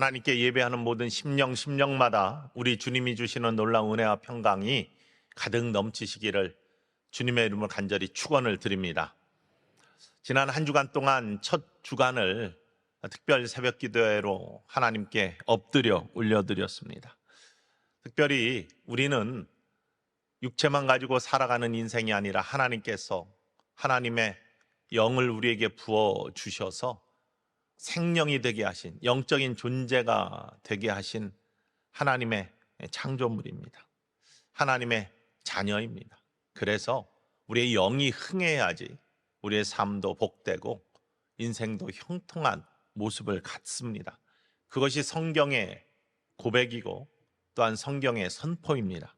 하나님께 예배하는 모든 심령마다 우리 주님이 주시는 놀라운 은혜와 평강이 가득 넘치시기를 주님의 이름으로 간절히 축원을 드립니다. 지난 한 주간 동안 첫 주간을 특별 새벽 기도회로 하나님께 엎드려 올려드렸습니다. 특별히 우리는 육체만 가지고 살아가는 인생이 아니라 하나님께서 하나님의 영을 우리에게 부어 주셔서 생명이 되게 하신, 영적인 존재가 되게 하신 하나님의 창조물입니다. 하나님의 자녀입니다. 그래서 우리의 영이 흥해야지 우리의 삶도 복되고 인생도 형통한 모습을 갖습니다. 그것이 성경의 고백이고 또한 성경의 선포입니다.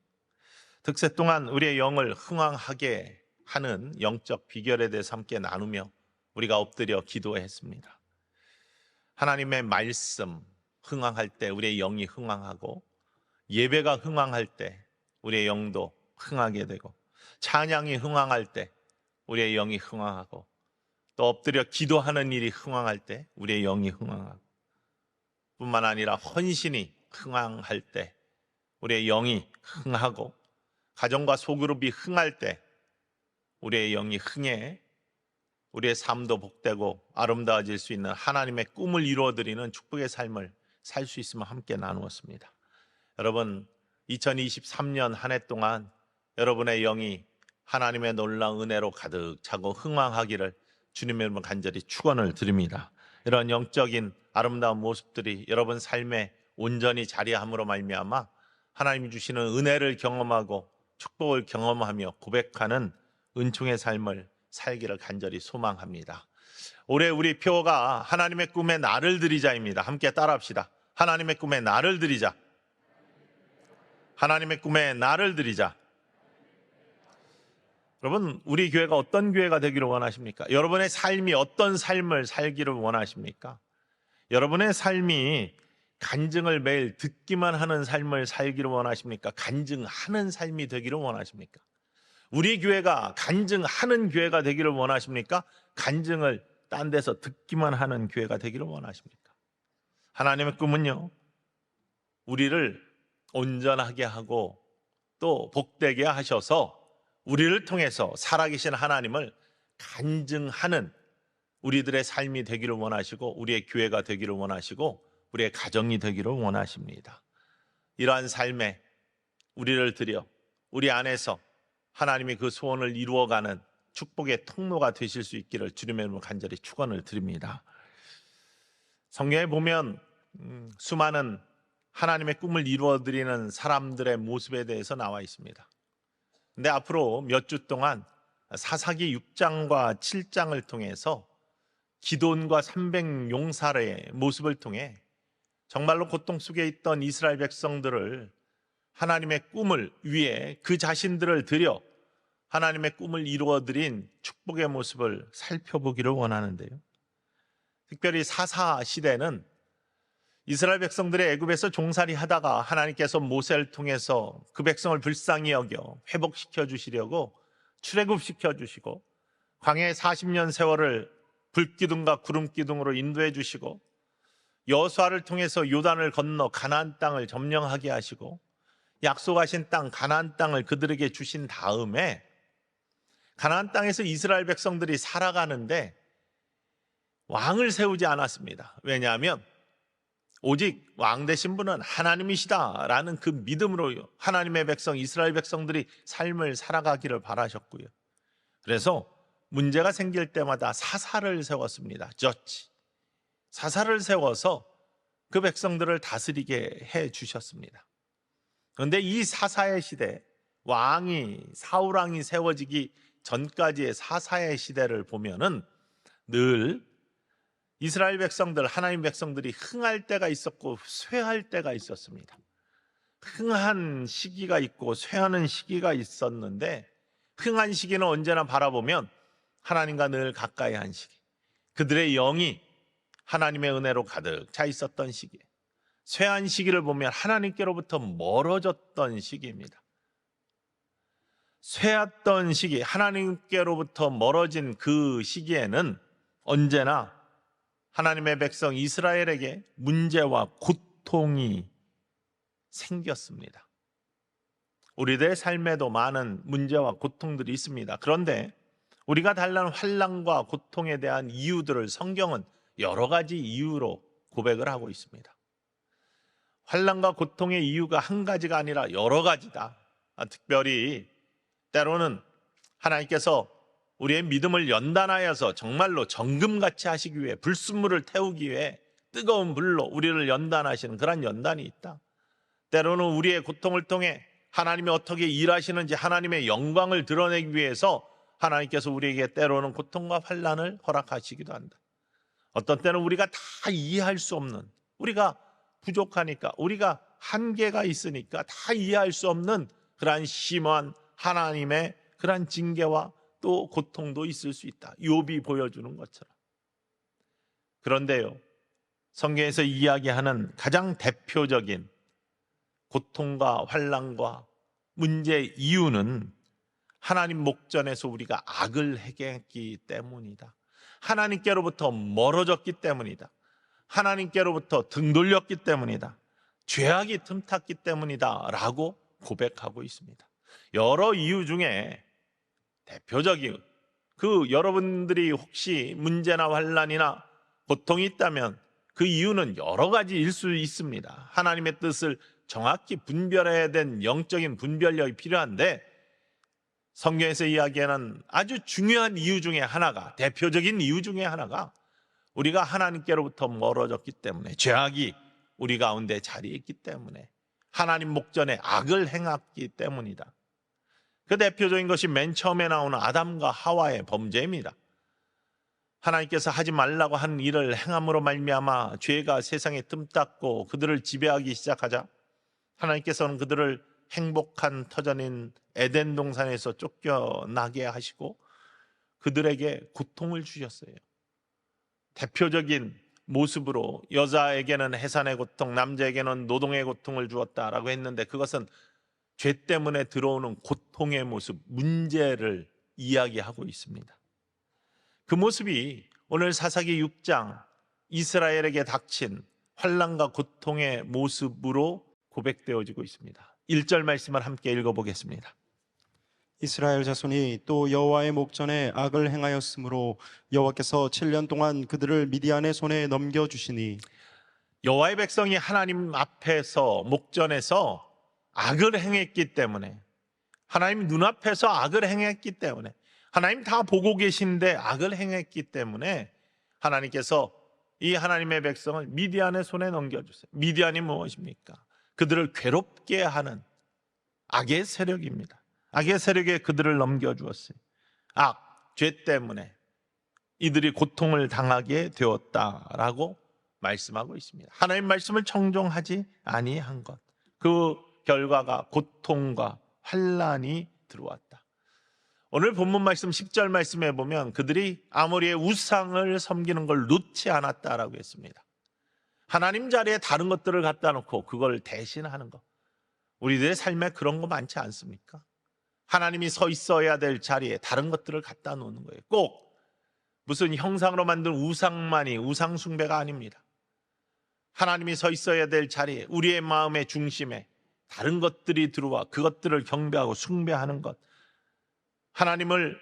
득세 동안 우리의 영을 흥왕하게 하는 영적 비결에 대해서 함께 나누며 우리가 엎드려 기도했습니다. 하나님의 말씀 흥왕할 때 우리의 영이 흥왕하고, 예배가 흥왕할 때 우리의 영도 흥하게 되고, 찬양이 흥왕할 때 우리의 영이 흥왕하고, 또 엎드려 기도하는 일이 흥왕할 때 우리의 영이 흥왕하고, 뿐만 아니라 헌신이 흥왕할 때 우리의 영이 흥하고, 가정과 소그룹이 흥할 때 우리의 영이 흥해 우리의 삶도 복되고 아름다워질 수 있는 하나님의 꿈을 이루어드리는 축복의 삶을 살 수 있으면 함께 나누었습니다. 여러분, 2023년 한 해 동안 여러분의 영이 하나님의 놀라운 은혜로 가득 차고 흥왕하기를 주님의 이름으로 간절히 축원을 드립니다. 이런 영적인 아름다운 모습들이 여러분 삶에 온전히 자리함으로 말미암아 하나님이 주시는 은혜를 경험하고 축복을 경험하며 고백하는 은총의 삶을 살기를 간절히 소망합니다. 올해 우리 표어가 하나님의 꿈에 나를 드리자입니다. 함께 따라합시다. 하나님의 꿈에 나를 드리자. 하나님의 꿈에 나를 드리자. 여러분, 우리 교회가 어떤 교회가 되기를 원하십니까? 여러분의 삶이 어떤 삶을 살기를 원하십니까? 여러분의 삶이 간증을 매일 듣기만 하는 삶을 살기를 원하십니까? 간증하는 삶이 되기를 원하십니까? 우리 교회가 간증하는 교회가 되기를 원하십니까? 간증을 딴 데서 듣기만 하는 교회가 되기를 원하십니까? 하나님의 꿈은요, 우리를 온전하게 하고 또 복되게 하셔서 우리를 통해서 살아계신 하나님을 간증하는 우리들의 삶이 되기를 원하시고, 우리의 교회가 되기를 원하시고, 우리의 가정이 되기를 원하십니다. 이러한 삶에 우리를 들여 우리 안에서 하나님이 그 소원을 이루어가는 축복의 통로가 되실 수 있기를 주님의 이름으로 간절히 축원을 드립니다. 성경에 보면 수많은 하나님의 꿈을 이루어드리는 사람들의 모습에 대해서 나와 있습니다. 근데 앞으로 몇 주 동안 사사기 6장과 7장을 통해서 기돈과 300용사의 모습을 통해 정말로 고통 속에 있던 이스라엘 백성들을 하나님의 꿈을 위해 그 자신들을 들여 하나님의 꿈을 이루어드린 축복의 모습을 살펴보기를 원하는데요. 특별히 사사 시대는 이스라엘 백성들의 애굽에서 종살이 하다가 하나님께서 모세를 통해서 그 백성을 불쌍히 여겨 회복시켜 주시려고 출애굽시켜 주시고, 광야의 40년 세월을 불기둥과 구름기둥으로 인도해 주시고, 여호수아를 통해서 요단을 건너 가나안 땅을 점령하게 하시고, 약속하신 땅 가나안 땅을 그들에게 주신 다음에 가나안 땅에서 이스라엘 백성들이 살아가는데 왕을 세우지 않았습니다. 왜냐하면 오직 왕 되신 분은 하나님이시다라는 그 믿음으로 하나님의 백성 이스라엘 백성들이 삶을 살아가기를 바라셨고요. 그래서 문제가 생길 때마다 사사를 세웠습니다. 저치 사사를 세워서 그 백성들을 다스리게 해 주셨습니다. 그런데 이 사사의 시대, 사울 왕이 세워지기 전까지의 사사의 시대를 보면은 늘 이스라엘 백성들, 하나님 백성들이 흥할 때가 있었고 쇠할 때가 있었습니다. 흥한 시기가 있고 쇠하는 시기가 있었는데, 흥한 시기는 언제나 바라보면 하나님과 늘 가까이 한 시기, 그들의 영이 하나님의 은혜로 가득 차 있었던 시기, 쇠한 시기를 보면 하나님께로부터 멀어졌던 시기입니다. 쇠했던 시기, 하나님께로부터 멀어진 그 시기에는 언제나 하나님의 백성 이스라엘에게 문제와 고통이 생겼습니다. 우리들의 삶에도 많은 문제와 고통들이 있습니다. 그런데 우리가 달란 환난과 고통에 대한 이유들을 성경은 여러 가지 이유로 고백을 하고 있습니다. 환난과 고통의 이유가 한 가지가 아니라 여러 가지다. 특별히 때로는 하나님께서 우리의 믿음을 연단하여서 정말로 정금같이 하시기 위해 불순물을 태우기 위해 뜨거운 불로 우리를 연단하시는 그런 연단이 있다. 때로는 우리의 고통을 통해 하나님이 어떻게 일하시는지 하나님의 영광을 드러내기 위해서 하나님께서 우리에게 때로는 고통과 환난을 허락하시기도 한다. 어떤 때는 우리가 다 이해할 수 없는, 우리가 부족하니까, 우리가 한계가 있으니까 다 이해할 수 없는 그러한 심한 하나님의 그러한 징계와 또 고통도 있을 수 있다. 욥이 보여주는 것처럼. 그런데요, 성경에서 이야기하는 가장 대표적인 고통과 환난과 문제의 이유는 하나님 목전에서 우리가 악을 행했기 때문이다. 하나님께로부터 멀어졌기 때문이다. 하나님께로부터 등 돌렸기 때문이다. 죄악이 틈탔기 때문이다 라고 고백하고 있습니다. 여러 이유 중에 대표적인, 여러분들이 혹시 문제나 환난이나 고통이 있다면 그 이유는 여러 가지일 수 있습니다. 하나님의 뜻을 정확히 분별해야 된 영적인 분별력이 필요한데, 성경에서 이야기하는 아주 중요한 이유 중에 하나가, 대표적인 이유 중에 하나가 우리가 하나님께로부터 멀어졌기 때문에, 죄악이 우리 가운데 자리했기 때문에, 하나님 목전에 악을 행했기 때문이다. 그 대표적인 것이 맨 처음에 나오는 아담과 하와의 범죄입니다. 하나님께서 하지 말라고 한 일을 행함으로 말미암아 죄가 세상에 틈탔고 그들을 지배하기 시작하자 하나님께서는 그들을 행복한 터전인 에덴 동산에서 쫓겨나게 하시고 그들에게 고통을 주셨어요. 대표적인 모습으로 여자에게는 해산의 고통, 남자에게는 노동의 고통을 주었다라고 했는데, 그것은 죄 때문에 들어오는 고통의 모습, 문제를 이야기하고 있습니다. 그 모습이 오늘 사사기 6장 이스라엘에게 닥친 환난과 고통의 모습으로 고백되어지고 있습니다. 1절 말씀을 함께 읽어보겠습니다. 이스라엘 자손이 또 여호와의 목전에 악을 행하였으므로 여호와께서 7년 동안 그들을 미디안의 손에 넘겨주시니, 여호와의 백성이 하나님 앞에서 목전에서 악을 행했기 때문에, 하나님 눈앞에서 악을 행했기 때문에, 하나님 다 보고 계신데 악을 행했기 때문에 하나님께서 이 하나님의 백성을 미디안의 손에 넘겨주세요. 미디안이 무엇입니까? 그들을 괴롭게 하는 악의 세력입니다. 악의 세력에 그들을 넘겨주었어요. 죄 때문에 이들이 고통을 당하게 되었다라고 말씀하고 있습니다. 하나님 말씀을 청종하지 아니한 것, 그 결과가 고통과 환난이 들어왔다. 오늘 본문 말씀 10절 말씀에 보면 그들이 아모리의 우상을 섬기는 걸 놓지 않았다라고 했습니다. 하나님 자리에 다른 것들을 갖다 놓고 그걸 대신하는 것. 우리들의 삶에 그런 거 많지 않습니까? 하나님이 서 있어야 될 자리에 다른 것들을 갖다 놓는 거예요. 꼭 무슨 형상으로 만든 우상만이 우상 숭배가 아닙니다. 하나님이 서 있어야 될 자리에, 우리의 마음의 중심에 다른 것들이 들어와 그것들을 경배하고 숭배하는 것, 하나님을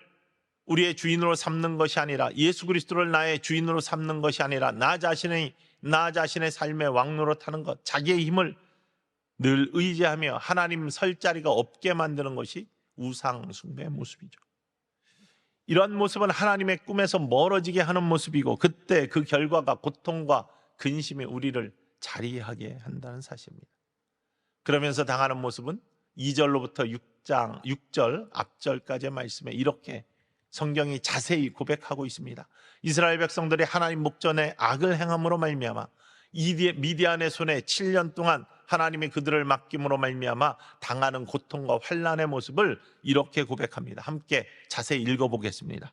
우리의 주인으로 삼는 것이 아니라, 예수 그리스도를 나의 주인으로 삼는 것이 아니라 나 자신의 삶의 왕노릇 하는 것, 자기의 힘을 늘 의지하며 하나님 설 자리가 없게 만드는 것이 우상 숭배의 모습이죠. 이러한 모습은 하나님의 꿈에서 멀어지게 하는 모습이고, 그때 그 결과가 고통과 근심이 우리를 자리하게 한다는 사실입니다. 그러면서 당하는 모습은 2절로부터 6절 앞절까지의 말씀에 이렇게 성경이 자세히 고백하고 있습니다. 이스라엘 백성들이 하나님 목전에 악을 행함으로 말미암아 미디안의 손에 7년 동안 하나님이 그들을 맡김으로 말미암아 당하는 고통과 환난의 모습을 이렇게 고백합니다. 함께 자세히 읽어보겠습니다.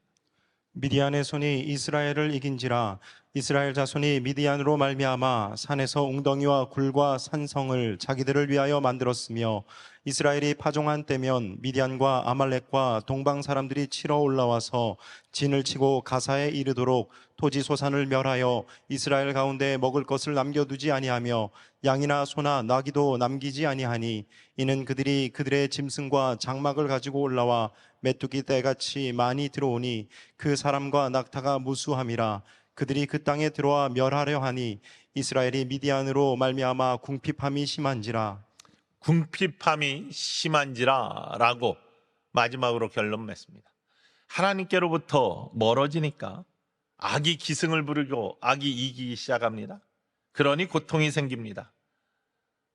미디안의 손이 이스라엘을 이긴지라 이스라엘 자손이 미디안으로 말미암아 산에서 웅덩이와 굴과 산성을 자기들을 위하여 만들었으며 이스라엘이 파종한 때면 미디안과 아말렉과 동방 사람들이 치러 올라와서 진을 치고 가사에 이르도록 토지 소산을 멸하여 이스라엘 가운데 먹을 것을 남겨두지 아니하며 양이나 소나 나귀도 남기지 아니하니 이는 그들이 그들의 짐승과 장막을 가지고 올라와 메뚜기 떼같이 많이 들어오니 그 사람과 낙타가 무수함이라. 그들이 그 땅에 들어와 멸하려 하니 이스라엘이 미디안으로 말미암아 궁핍함이 심한지라. 궁핍함이 심한지라라고 마지막으로 결론 맺습니다. 하나님께로부터 멀어지니까 악이 기승을 부리고 악이 이기기 시작합니다. 그러니 고통이 생깁니다.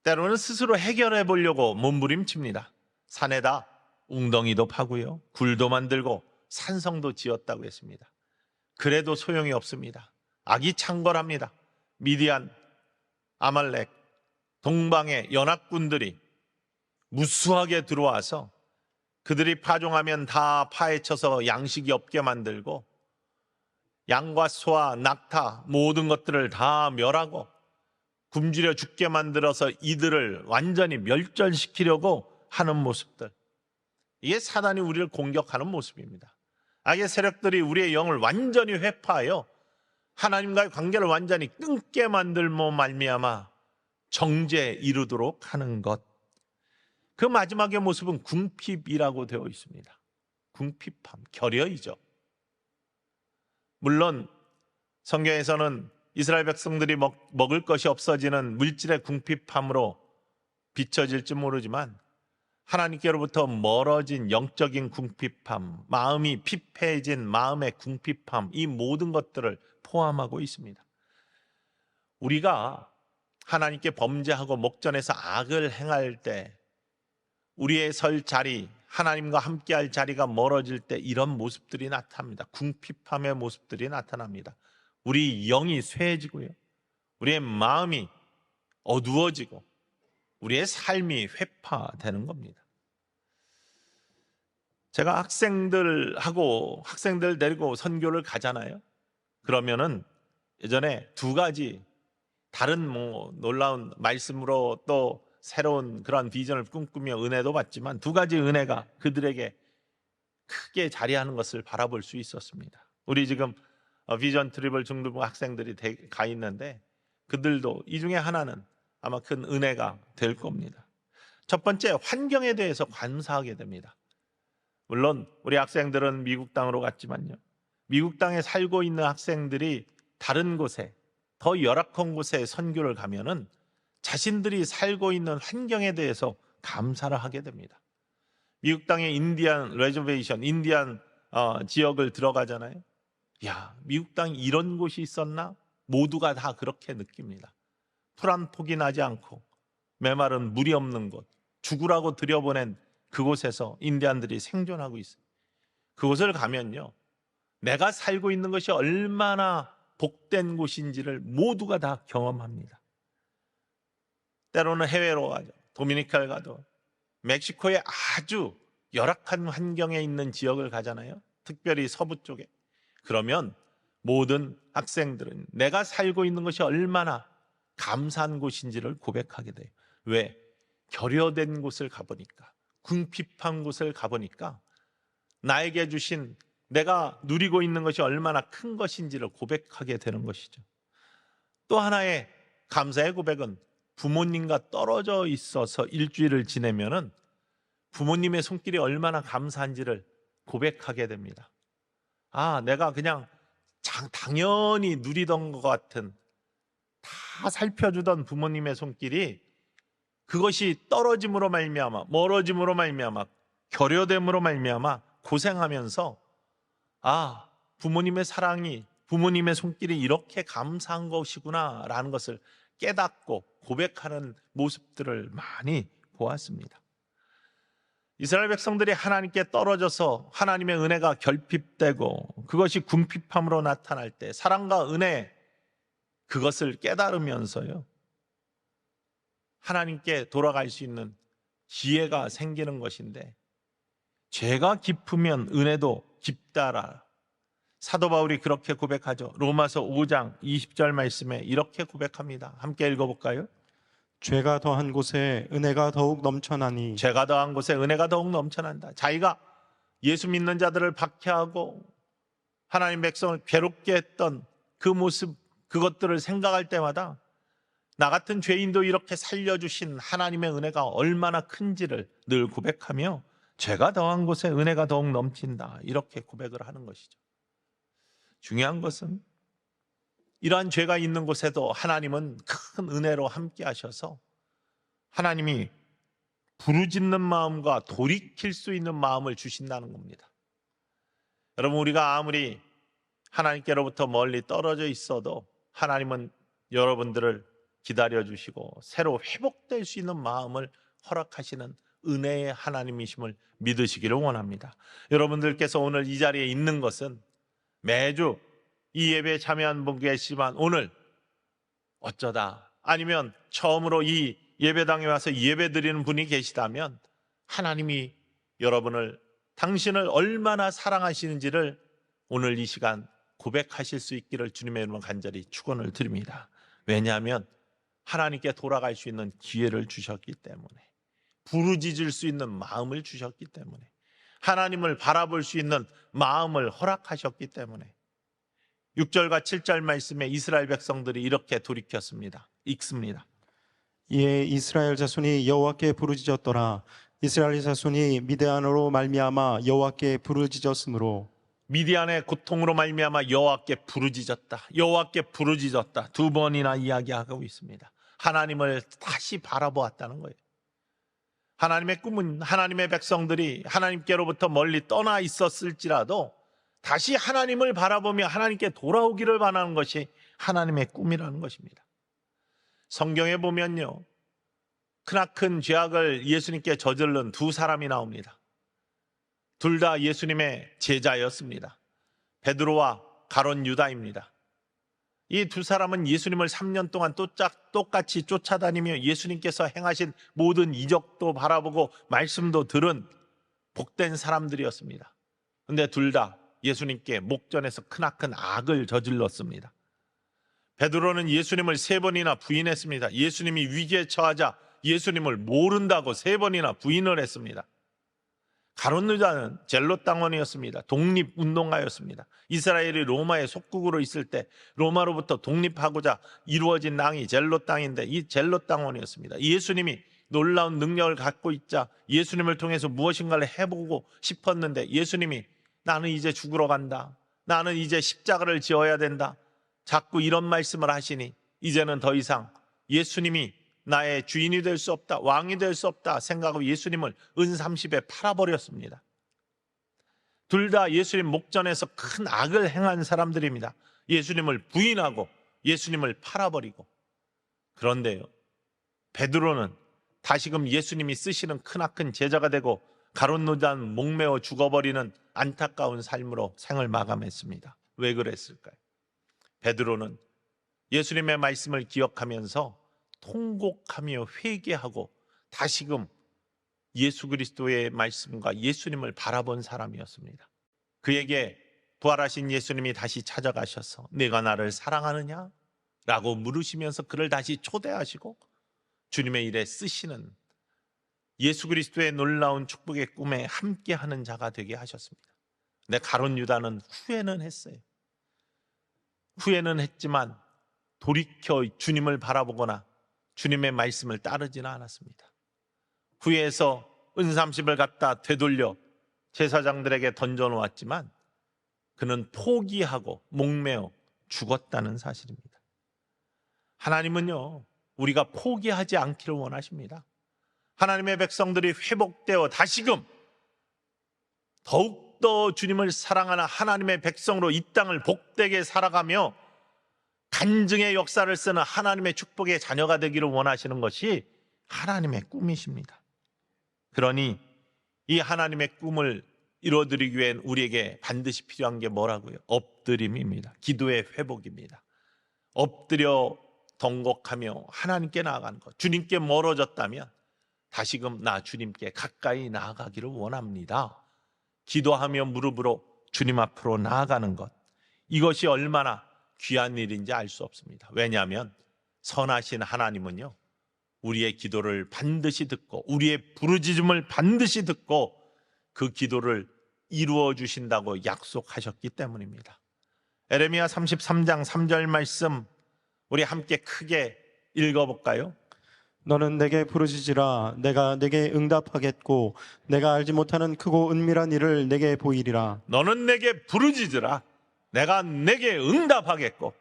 때로는 스스로 해결해 보려고 몸부림칩니다. 산에다 웅덩이도 파고요, 굴도 만들고 산성도 지었다고 했습니다. 그래도 소용이 없습니다. 악이 창궐합니다. 미디안, 아말렉, 동방의 연합군들이 무수하게 들어와서 그들이 파종하면 다 파헤쳐서 양식이 없게 만들고 양과 소와 낙타 모든 것들을 다 멸하고 굶주려 죽게 만들어서 이들을 완전히 멸절시키려고 하는 모습들, 이게 사단이 우리를 공격하는 모습입니다. 악의 세력들이 우리의 영을 완전히 회파하여 하나님과의 관계를 완전히 끊게 만들며 말미암아 정죄에 이르도록 하는 것, 그 마지막의 모습은 궁핍이라고 되어 있습니다. 궁핍함, 결여이죠. 물론 성경에서는 이스라엘 백성들이 먹을 것이 없어지는 물질의 궁핍함으로 비춰질지 모르지만 하나님께로부터 멀어진 영적인 궁핍함, 마음이 피폐해진 마음의 궁핍함, 이 모든 것들을 포함하고 있습니다. 우리가 하나님께 범죄하고 목전에서 악을 행할 때 우리의 설 자리, 하나님과 함께할 자리가 멀어질 때 이런 모습들이 나타납니다. 궁핍함의 모습들이 나타납니다. 우리 영이 쇠해지고요, 우리의 마음이 어두워지고 우리의 삶이 회파되는 겁니다. 제가 학생들 데리고 선교를 가잖아요. 그러면은 예전에 두 가지 다른 놀라운 말씀으로 또 새로운 그런 비전을 꿈꾸며 은혜도 받지만 두 가지 은혜가 그들에게 크게 자리하는 것을 바라볼 수 있었습니다. 우리 지금 비전 트리블 중등부 학생들이 가 있는데 그들도 이 중에 하나는 아마 큰 은혜가 될 겁니다. 첫 번째, 환경에 대해서 감사하게 됩니다. 물론 우리 학생들은 미국 땅으로 갔지만요, 미국 땅에 살고 있는 학생들이 다른 곳에, 더 열악한 곳에 선교를 가면은 자신들이 살고 있는 환경에 대해서 감사를 하게 됩니다. 미국 땅의 인디안 레저베이션, 인디안 지역을 들어가잖아요. 야, 미국 땅에 이런 곳이 있었나? 모두가 다 그렇게 느낍니다. 풀 한 폭이 나지 않고 메마른 물이 없는 곳, 죽으라고 들여보낸 그곳에서 인디안들이 생존하고 있어요. 그곳을 가면요, 내가 살고 있는 것이 얼마나 복된 곳인지를 모두가 다 경험합니다. 때로는 해외로 가죠. 도미니카를 가도 멕시코의 아주 열악한 환경에 있는 지역을 가잖아요. 특별히 서부 쪽에. 그러면 모든 학생들은 내가 살고 있는 것이 얼마나 감사한 곳인지를 고백하게 돼요. 왜? 결여된 곳을 가보니까, 궁핍한 곳을 가보니까 나에게 주신, 내가 누리고 있는 것이 얼마나 큰 것인지를 고백하게 되는 것이죠. 또 하나의 감사의 고백은 부모님과 떨어져 있어서 일주일을 지내면은 부모님의 손길이 얼마나 감사한지를 고백하게 됩니다. 아, 내가 그냥 당연히 누리던 것 같은, 다 살펴주던 부모님의 손길이 그것이 떨어짐으로 말미암아, 멀어짐으로 말미암아, 결여됨으로 말미암아 고생하면서, 아, 부모님의 사랑이, 부모님의 손길이 이렇게 감사한 것이구나 라는 것을 깨닫고 고백하는 모습들을 많이 보았습니다. 이스라엘 백성들이 하나님께 떨어져서 하나님의 은혜가 결핍되고 그것이 궁핍함으로 나타날 때 사랑과 은혜, 그것을 깨달으면서요, 하나님께 돌아갈 수 있는 기회가 생기는 것인데, 죄가 깊으면 은혜도 깊다라, 사도 바울이 그렇게 고백하죠. 로마서 5장 20절 말씀에 이렇게 고백합니다. 함께 읽어볼까요? 죄가 더한 곳에 은혜가 더욱 넘쳐나니 죄가 더한 곳에 은혜가 더욱 넘쳐난다. 자기가 예수 믿는 자들을 박해하고 하나님 백성을 괴롭게 했던 그 모습, 그것들을 생각할 때마다 나 같은 죄인도 이렇게 살려주신 하나님의 은혜가 얼마나 큰지를 늘 고백하며 죄가 더한 곳에 은혜가 더욱 넘친다. 이렇게 고백을 하는 것이죠. 중요한 것은 이러한 죄가 있는 곳에도 하나님은 큰 은혜로 함께 하셔서 하나님이 부르짖는 마음과 돌이킬 수 있는 마음을 주신다는 겁니다. 여러분, 우리가 아무리 하나님께로부터 멀리 떨어져 있어도 하나님은 여러분들을 기다려주시고 새로 회복될 수 있는 마음을 허락하시는 은혜의 하나님이심을 믿으시기를 원합니다. 여러분들께서 오늘 이 자리에 있는 것은 매주 이 예배에 참여한 분 계시지만 오늘 어쩌다 아니면 처음으로 이 예배당에 와서 예배 드리는 분이 계시다면 하나님이 여러분을, 당신을 얼마나 사랑하시는지를 오늘 이 시간 고백하실 수 있기를 주님의 이름으로 간절히 축원을 드립니다. 왜냐하면 하나님께 돌아갈 수 있는 기회를 주셨기 때문에, 부르짖을 수 있는 마음을 주셨기 때문에, 하나님을 바라볼 수 있는 마음을 허락하셨기 때문에 6절과 7절 말씀에 이스라엘 백성들이 이렇게 돌이켰습니다. 읽습니다. 이에 이스라엘 자손이 여호와께 부르짖었더라. 이스라엘 자손이 미디안으로 말미암아 여호와께 부르짖었으므로 미디안의 고통으로 말미암아 여호와께 부르짖었다. 여호와께 부르짖었다. 두 번이나 이야기하고 있습니다. 하나님을 다시 바라보았다는 거예요. 하나님의 꿈은 하나님의 백성들이 하나님께로부터 멀리 떠나 있었을지라도 다시 하나님을 바라보며 하나님께 돌아오기를 바라는 것이 하나님의 꿈이라는 것입니다. 성경에 보면요, 크나큰 죄악을 예수님께 저지른 두 사람이 나옵니다. 둘 다 예수님의 제자였습니다. 베드로와 가룟 유다입니다. 이 두 사람은 예수님을 3년 동안 똑같이 쫓아다니며 예수님께서 행하신 모든 이적도 바라보고 말씀도 들은 복된 사람들이었습니다. 그런데 둘 다 예수님께 목전에서 크나큰 악을 저질렀습니다. 베드로는 예수님을 3번이나 부인했습니다. 예수님이 위기에 처하자 예수님을 모른다고 3번이나 부인을 했습니다. 가룟 유다는 젤롯 당원이었습니다. 독립운동가였습니다. 이스라엘이 로마의 속국으로 있을 때 로마로부터 독립하고자 이루어진 땅이 젤롯 땅인데 이 젤롯 당원이었습니다. 예수님이 놀라운 능력을 갖고 있자 예수님을 통해서 무엇인가를 해보고 싶었는데 예수님이 나는 이제 죽으러 간다. 나는 이제 십자가를 지어야 된다. 자꾸 이런 말씀을 하시니 이제는 더 이상 예수님이 나의 주인이 될 수 없다, 왕이 될 수 없다 생각하고 예수님을 은30에 팔아버렸습니다. 둘 다 예수님 목전에서 큰 악을 행한 사람들입니다. 예수님을 부인하고 예수님을 팔아버리고. 그런데요, 베드로는 다시금 예수님이 쓰시는 크나큰 제자가 되고 가룟 유다는 목매어 죽어버리는 안타까운 삶으로 생을 마감했습니다. 왜 그랬을까요? 베드로는 예수님의 말씀을 기억하면서 통곡하며 회개하고 다시금 예수 그리스도의 말씀과 예수님을 바라본 사람이었습니다. 그에게 부활하신 예수님이 다시 찾아가셔서 내가 나를 사랑하느냐? 라고 물으시면서 그를 다시 초대하시고 주님의 일에 쓰시는 예수 그리스도의 놀라운 축복의 꿈에 함께하는 자가 되게 하셨습니다. 근데 가룟 유다는 후회는 했어요. 후회는 했지만 돌이켜 주님을 바라보거나 주님의 말씀을 따르지는 않았습니다. 후회해서 은30을 갖다 되돌려 제사장들에게 던져놓았지만 그는 포기하고 목매어 죽었다는 사실입니다. 하나님은요, 우리가 포기하지 않기를 원하십니다. 하나님의 백성들이 회복되어 다시금 더욱더 주님을 사랑하는 하나님의 백성으로 이 땅을 복되게 살아가며 간증의 역사를 쓰는 하나님의 축복의 자녀가 되기를 원하시는 것이 하나님의 꿈이십니다. 그러니 이 하나님의 꿈을 이루어드리기 위hen 우리에게 반드시 필요한 게 뭐라고요? 엎드림입니다. 기도의 회복입니다. 엎드려 덩곡하며 하나님께 나아가는 것. 주님께 멀어졌다면 다시금 나 주님께 가까이 나아가기를 원합니다. 기도하며 무릎으로 주님 앞으로 나아가는 것. 이것이 얼마나 귀한 일인지 알 수 없습니다. 왜냐하면 선하신 하나님은요, 우리의 기도를 반드시 듣고 우리의 부르짖음을 반드시 듣고 그 기도를 이루어 주신다고 약속하셨기 때문입니다. 에레미야 33장 3절 말씀 우리 함께 크게 읽어볼까요? 너는 내게 부르짖으라. 내가 내게 응답하겠고 내가 알지 못하는 크고 은밀한 일을 내게 보이리라. 너는 내게 부르짖으라. 내가 내게 응답하겠고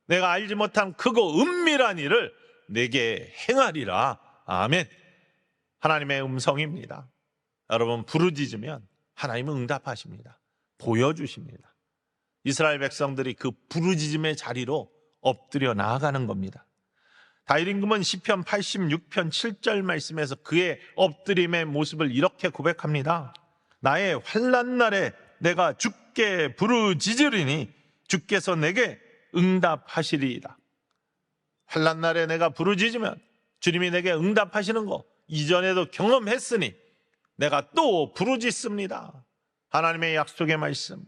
내가 알지 못한 크고 은밀한 일을 내게 행하리라. 아멘. 하나님의 음성입니다. 여러분, 부르짖으면 하나님은 응답하십니다. 보여주십니다. 이스라엘 백성들이 그 부르짖음의 자리로 엎드려 나아가는 겁니다. 다윗 임금은 시편 86편 7절 말씀에서 그의 엎드림의 모습을 이렇게 고백합니다. 나의 환난 날에 내가 주께 부르짖으리니 주께서 내게 응답하시리이다. 환난 날에 내가 부르짖으면 주님이 내게 응답하시는 거 이전에도 경험했으니 내가 또 부르짖습니다. 하나님의 약속의 말씀,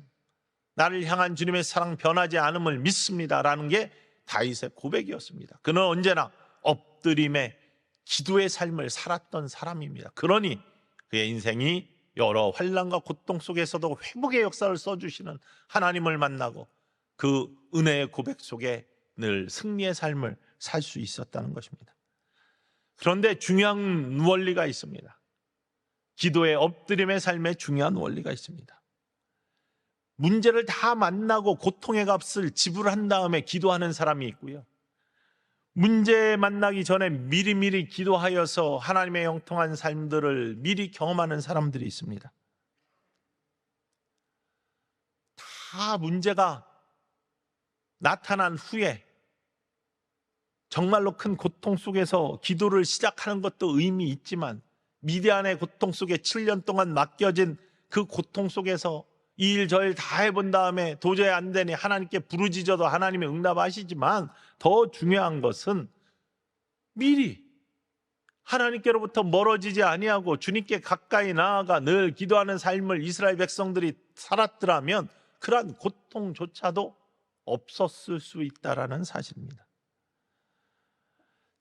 나를 향한 주님의 사랑 변하지 않음을 믿습니다라는 게 다윗의 고백이었습니다. 그는 언제나 엎드림의 기도의 삶을 살았던 사람입니다. 그러니 그의 인생이 여러 환난과 고통 속에서도 회복의 역사를 써주시는 하나님을 만나고 그 은혜의 고백 속에 늘 승리의 삶을 살 수 있었다는 것입니다. 그런데 중요한 원리가 있습니다. 기도의 엎드림의 삶에 중요한 원리가 있습니다. 문제를 다 만나고 고통의 값을 지불한 다음에 기도하는 사람이 있고요, 문제 만나기 전에 미리미리 기도하여서 하나님의 영통한 삶들을 미리 경험하는 사람들이 있습니다. 다 문제가 나타난 후에 정말로 큰 고통 속에서 기도를 시작하는 것도 의미 있지만 미디안의 고통 속에 7년 동안 맡겨진 그 고통 속에서 이 일 저 일 다 해본 다음에 도저히 안 되니 하나님께 부르짖어도 하나님이 응답하시지만 더 중요한 것은 미리 하나님께로부터 멀어지지 아니하고 주님께 가까이 나아가 늘 기도하는 삶을 이스라엘 백성들이 살았더라면 그러한 고통조차도 없었을 수 있다라는 사실입니다.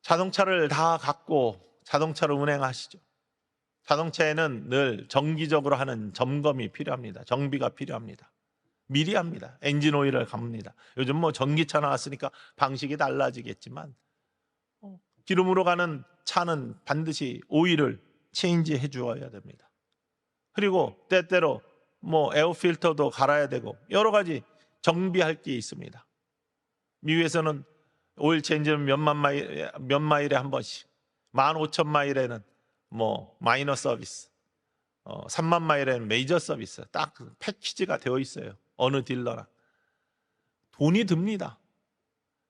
자동차를 다 갖고 자동차를 운행하시죠. 자동차에는 늘 정기적으로 하는 점검이 필요합니다. 정비가 필요합니다. 미리 합니다. 엔진 오일을 갑니다. 요즘 뭐 전기차 나왔으니까 방식이 달라지겠지만 기름으로 가는 차는 반드시 오일을 체인지 해주어야 됩니다. 그리고 때때로 뭐 에어 필터도 갈아야 되고 여러 가지 정비할 게 있습니다. 미국에서는 오일 체인지는 몇 마일에 한 번씩, 15,000마일에는 뭐 마이너 서비스, 3만 마일에는 메이저 서비스, 딱 그 패키지가 되어 있어요. 어느 딜러나 돈이 듭니다.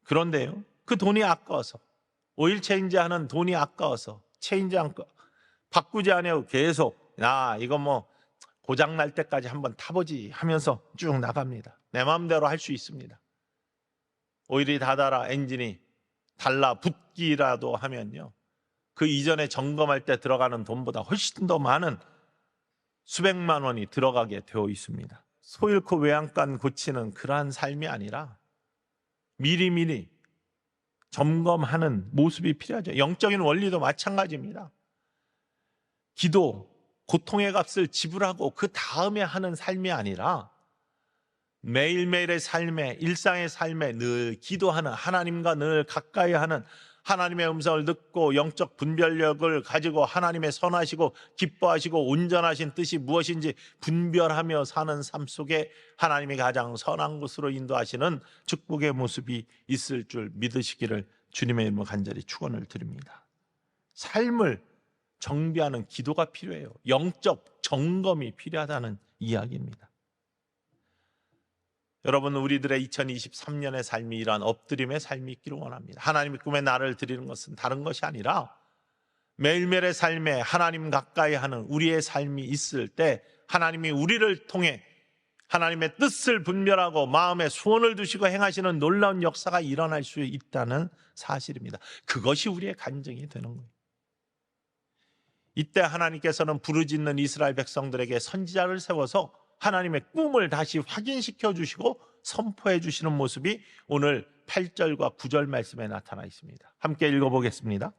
그런데요, 그 돈이 아까워서 오일 체인지 하는 돈이 아까워서 체인지 바꾸지 않아요. 계속 이거 뭐 고장 날 때까지 한번 타보지 하면서 쭉 나갑니다. 내 마음대로 할 수 있습니다. 오일이 다 닳아 엔진이 달라붙기라도 하면요, 그 이전에 점검할 때 들어가는 돈보다 훨씬 더 많은 수백만 원이 들어가게 되어 있습니다. 소 잃고 외양간 고치는 그러한 삶이 아니라 미리미리 점검하는 모습이 필요하죠. 영적인 원리도 마찬가지입니다. 기도, 고통의 값을 지불하고 그 다음에 하는 삶이 아니라 매일매일의 삶에, 일상의 삶에 늘 기도하는, 하나님과 늘 가까이 하는, 하나님의 음성을 듣고 영적 분별력을 가지고 하나님의 선하시고 기뻐하시고 온전하신 뜻이 무엇인지 분별하며 사는 삶 속에 하나님이 가장 선한 곳으로 인도하시는 축복의 모습이 있을 줄 믿으시기를 주님의 이름으로 간절히 축원을 드립니다. 삶을 정비하는 기도가 필요해요. 영적 점검이 필요하다는 이야기입니다. 여러분, 우리들의 2023년의 삶이 이러한 엎드림의 삶이 있기를 원합니다. 하나님의 꿈에 나를 드리는 것은 다른 것이 아니라 매일매일의 삶에 하나님 가까이 하는 우리의 삶이 있을 때 하나님이 우리를 통해 하나님의 뜻을 분별하고 마음에 소원을 두시고 행하시는 놀라운 역사가 일어날 수 있다는 사실입니다. 그것이 우리의 간증이 되는 거예요. 이때 하나님께서는 부르짖는 이스라엘 백성들에게 선지자를 세워서 하나님의 꿈을 다시 확인시켜 주시고 선포해 주시는 모습이 오늘 8절과 9절 말씀에 나타나 있습니다. 함께 읽어보겠습니다.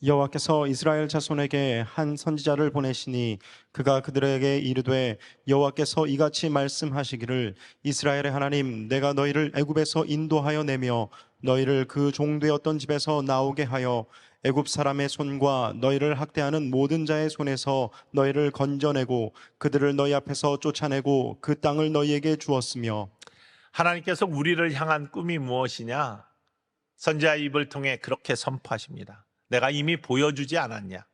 여호와께서 이스라엘 자손에게 한 선지자를 보내시니 그가 그들에게 이르되 여호와께서 이같이 말씀하시기를 이스라엘의 하나님 내가 너희를 애굽에서 인도하여 내며 너희를 그 종되었던 집에서 나오게 하여 애굽 사람의 손과 너희를 학대하는 모든 자의 손에서 너희를 건져내고 그들을 너희 앞에서 쫓아내고 그 땅을 너희에게 주었으며. 하나님께서 우리를 향한 꿈이 무엇이냐? 선지자 입을 통해 그렇게 선포하십니다. 내가 이미 보여주지 않았냐?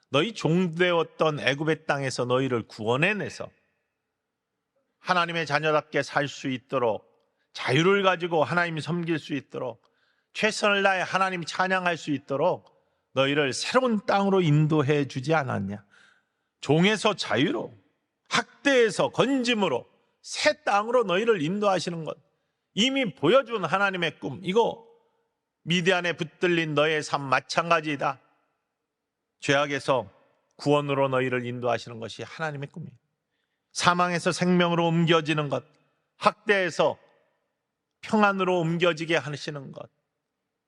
너희 종되었던 애굽의 땅에서 너희를 구원해내서 하나님의 자녀답게 살 수 있도록, 자유를 가지고 하나님 섬길 수 있도록, 최선을 다해 하나님 찬양할 수 있도록 너희를 새로운 땅으로 인도해 주지 않았냐? 종에서 자유로, 학대에서 건짐으로 새 땅으로 너희를 인도하시는 것, 이미 보여준 하나님의 꿈, 이거 미디안에 붙들린 너의 삶 마찬가지이다. 죄악에서 구원으로 너희를 인도하시는 것이 하나님의 꿈이에요. 사망에서 생명으로 옮겨지는 것, 학대에서 평안으로 옮겨지게 하시는 것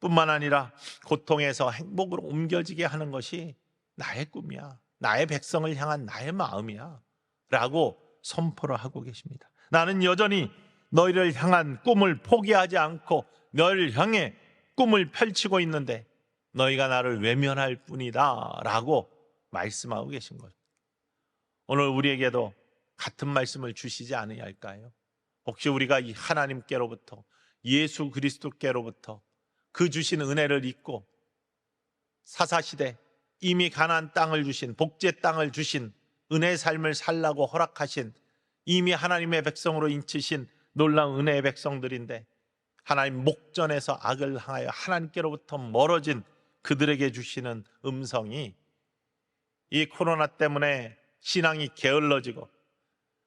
뿐만 아니라 고통에서 행복으로 옮겨지게 하는 것이 나의 꿈이야, 나의 백성을 향한 나의 마음이야 라고 선포를 하고 계십니다. 나는 여전히 너희를 향한 꿈을 포기하지 않고 너희를 향해 꿈을 펼치고 있는데 너희가 나를 외면할 뿐이다 라고 말씀하고 계신 거죠. 오늘 우리에게도 같은 말씀을 주시지 않으실까요? 혹시 우리가 이 하나님께로부터, 예수 그리스도께로부터 그 주신 은혜를 잊고 사사시대 이미 가나안 땅을 주신, 복제 땅을 주신, 은혜의 삶을 살라고 허락하신, 이미 하나님의 백성으로 인치신 놀라운 은혜의 백성들인데 하나님 목전에서 악을 향하여 하나님께로부터 멀어진 그들에게 주시는 음성이 이 코로나 때문에 신앙이 게을러지고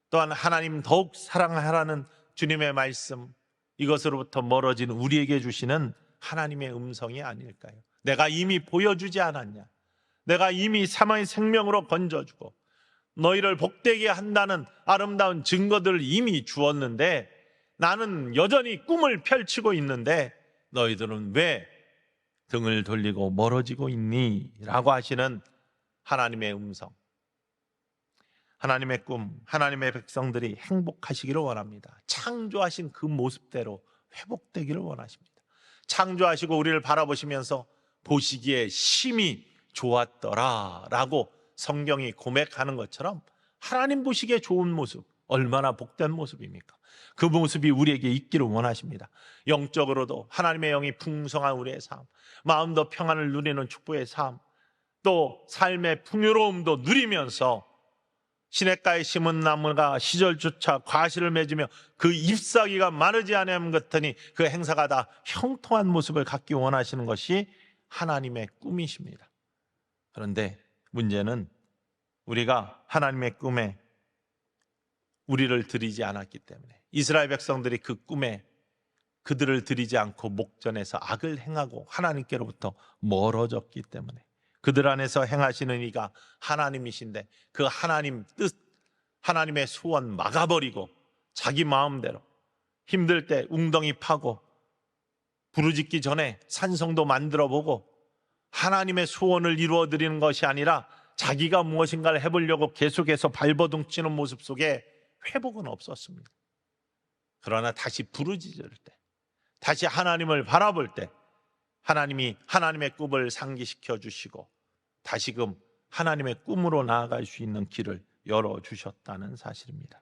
또한 하나님 더욱 사랑하라는 주님의 말씀, 이것으로부터 멀어진 우리에게 주시는 하나님의 음성이 아닐까요? 내가 이미 보여주지 않았냐? 내가 이미 사망의 생명으로 건져주고 너희를 복되게 한다는 아름다운 증거들을 이미 주었는데 나는 여전히 꿈을 펼치고 있는데 너희들은 왜 등을 돌리고 멀어지고 있니? 라고 하시는 하나님의 음성. 하나님의 꿈, 하나님의 백성들이 행복하시기를 원합니다. 창조하신 그 모습대로 회복되기를 원하십니다. 창조하시고 우리를 바라보시면서 보시기에 심히 좋았더라 라고 성경이 고백하는 것처럼 하나님 보시기에 좋은 모습, 얼마나 복된 모습입니까? 그 모습이 우리에게 있기를 원하십니다. 영적으로도 하나님의 영이 풍성한 우리의 삶, 마음도 평안을 누리는 축복의 삶, 또 삶의 풍요로움도 누리면서 시냇가에 심은 나무가 시절조차 과실을 맺으며 그 잎사귀가 마르지 않은 것 같으니 그 행사가 다 형통한 모습을 갖기 원하시는 것이 하나님의 꿈이십니다. 그런데 문제는 우리가 하나님의 꿈에 우리를 드리지 않았기 때문에, 이스라엘 백성들이 그 꿈에 그들을 드리지 않고 목전에서 악을 행하고 하나님께로부터 멀어졌기 때문에, 그들 안에서 행하시는 이가 하나님이신데 그 하나님 뜻, 하나님의 소원 막아버리고 자기 마음대로 힘들 때 웅덩이 파고 부르짖기 전에 산성도 만들어보고 하나님의 소원을 이루어드리는 것이 아니라 자기가 무엇인가를 해보려고 계속해서 발버둥 치는 모습 속에 회복은 없었습니다. 그러나 다시 부르짖을 때, 다시 하나님을 바라볼 때 하나님이 하나님의 꿈을 상기시켜 주시고 다시금 하나님의 꿈으로 나아갈 수 있는 길을 열어주셨다는 사실입니다.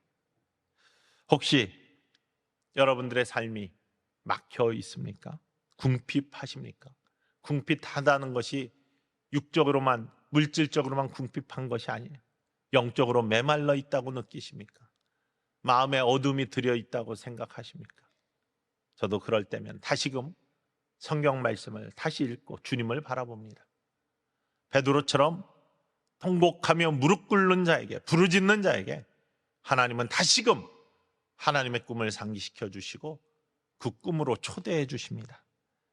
혹시 여러분들의 삶이 막혀 있습니까? 궁핍하십니까? 궁핍하다는 것이 육적으로만, 물질적으로만 궁핍한 것이 아니에요. 영적으로 메말라 있다고 느끼십니까? 마음에 어둠이 들여 있다고 생각하십니까? 저도 그럴 때면 다시금 성경 말씀을 다시 읽고 주님을 바라봅니다. 베드로처럼 통곡하며 무릎 꿇는 자에게, 부르짖는 자에게 하나님은 다시금 하나님의 꿈을 상기시켜 주시고 그 꿈으로 초대해 주십니다.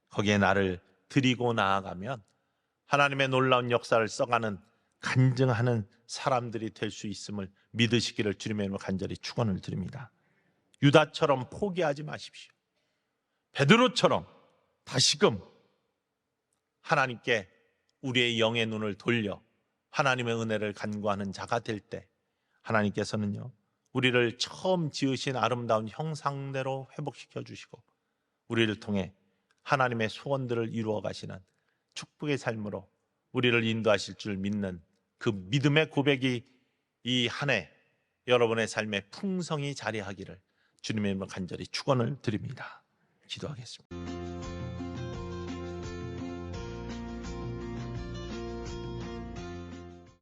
거기에 나를 드리고 나아가면 하나님의 놀라운 역사를 써가는, 간증하는 사람들이 될 수 있음을 믿으시기를 주님의 이름으로 간절히 축원을 드립니다. 유다처럼 포기하지 마십시오. 베드로처럼 다시금 하나님께 우리의 영의 눈을 돌려 하나님의 은혜를 간구하는 자가 될 때 하나님께서는요, 우리를 처음 지으신 아름다운 형상대로 회복시켜 주시고 우리를 통해 하나님의 소원들을 이루어 가시는 축복의 삶으로 우리를 인도하실 줄 믿는 그 믿음의 고백이 이 한 해 여러분의 삶에 풍성히 자리하기를 주님의 이름으로 간절히 축원을 드립니다. 기도하겠습니다.